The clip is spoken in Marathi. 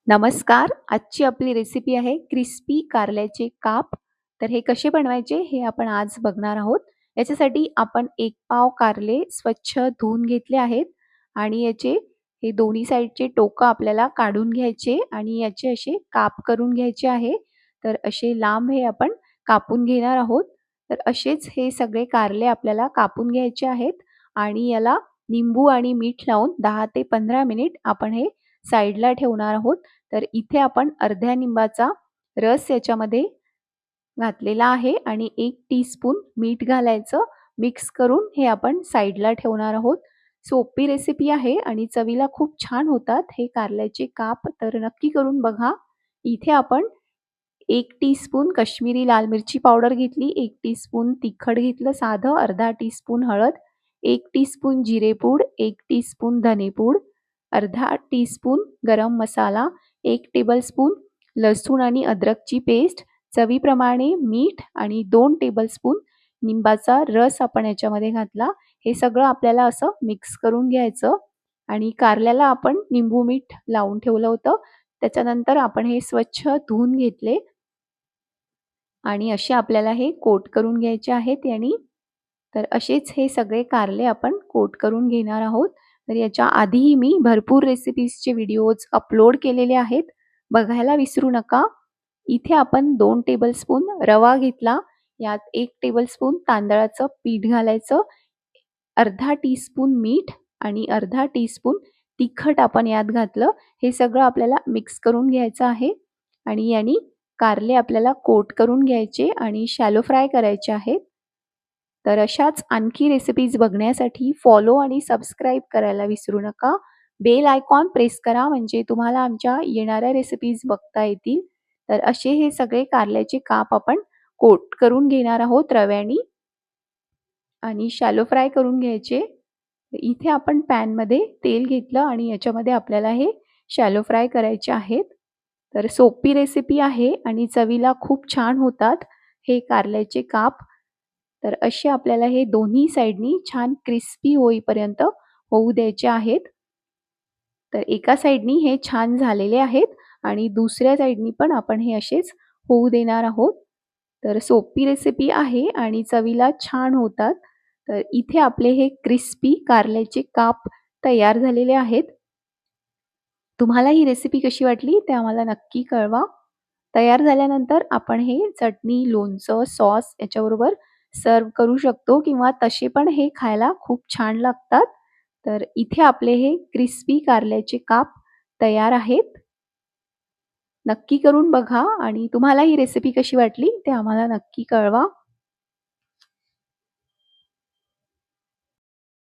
नमस्कार. आजची आपली रेसिपी आहे क्रिस्पी कारल्याचे काप. तर हे कसे बनवायचे हे आपण आज बघणार आहोत. याच्यासाठी आपण 1 पाव कारले स्वच्छ धुवून घेतले आहेत आणि याचे हे दोन्ही साइडचे टोकं आपल्याला काढून घ्यायचे आणि याचे असे काप करून घ्यायचे आहे. तर असे लांब हे आपण कापून घेणार आहोत. तर असेच हे सगळे कारले आपल्याला कापून घ्यायचे आहेत आणि याला निंबू आणि मीठ लावून 10 ते 15 मिनिट आपण हे साइडला ठेवणार आहोत. तर इथे आपण अर्ध्या निंबाचा रस याच्यामध्ये घातलेला आहे आणि 1 टीस्पून मीठ घालायचं. मिक्स करून हे आपण साइडला ठेवणार आहोत. सोपी रेसिपी आहे आणि चवीला खूप छान होतात हे कारल्याचे काप. तर नक्की करून बघा. इथे आपण 1 टीस्पून काश्मीरी लाल मिरची पावडर घेतली, 1 टीस्पून तिखट घेतलं साधं, अर्धा टीस्पून हळद, 1 टीस्पून जिरेपूड, 1 टीस्पून धनेपूड, अर्धा टीस्पून गरम मसाला, 1 टेबलस्पून लसूण आणि अद्रकची पेस्ट, चवीप्रमाणे मीठ आणि 2 टेबलस्पून निंबाचा रस आपण याच्यामध्ये घातला. हे सगळं आपल्याला असं मिक्स करून घ्यायचं आणि कारल्याला आपण निंबू मीठ लावून ठेवलं होतं. त्याच्यानंतर आपण हे स्वच्छ धुवून घेतले आणि असे आपल्याला हे कोट करून घ्यायचे आहेत यानी. तर असेच हे सगळे कारले आपण कोट करून घेणार आहोत. तर याच्या आधीही मी भरपूर रेसिपीजचे व्हिडिओज अपलोड केलेले आहेत. बघायला विसरू नका. इथे आपण 2 टेबलस्पून रवा घेतला. यात 1 टेबलस्पून तांदळाचं पीठ घालायचं. अर्धा टीस्पून मीठ आणि अर्धा टीस्पून तिखट आपण यात घातलं. हे सगळं आपल्याला मिक्स करून घ्यायचं आहे आणि यानी कारले आपल्याला कोट करून घ्यायचे आणि शॅलो फ्राय करायचे आहेत. तर अशाच आणखी रेसिपीज बघण्यासाठी फॉलो आणि सबस्क्राईब करायला विसरू नका. बेल आयकॉन प्रेस करा म्हणजे तुम्हाला आमच्या येणाऱ्या रेसिपीज बघता येतील. तर असे हे सगळे कारल्याचे काप आपण कोट करून घेणार आहोत रव्यानी आणि शॅलो फ्राय करून घ्यायचे. इथे आपण पॅनमध्ये तेल घेतलं आणि याच्यामध्ये आपल्याला हे शॅलो फ्राय करायचे आहेत. तर सोपी रेसिपी आहे आणि चवीला खूप छान होतात हे कारल्याचे काप. तर असे आपल्याला हे दोन्ही साइडनी छान क्रिस्पी होईपर्यंत होऊ द्यायचे आहेत. तर एका साइडनी हे छान झालेले आहेत आणि दुसऱ्या साइडनी पण आपण हे असेच होऊ देणार आहोत. तर सोपी रेसिपी आहे आणि चवीला छान होतात. तर इथे आपले हे क्रिस्पी कारल्याचे काप तयार झालेले आहेत. तुम्हाला ही रेसिपी कशी वाटली ते आम्हाला नक्की कळवा. तयार झाल्यानंतर आपण हे चटणी, लोणचं, सॉस याच्याबरोबर सर्व्ह करू शकतो किंवा तसे पण हे खायला खूप छान लागतात. तर इथे आपले हे क्रिस्पी कारल्याचे काप तयार आहेत. नक्की करून बघा आणि तुम्हाला ही रेसिपी कशी वाटली ते आम्हाला नक्की कळवा.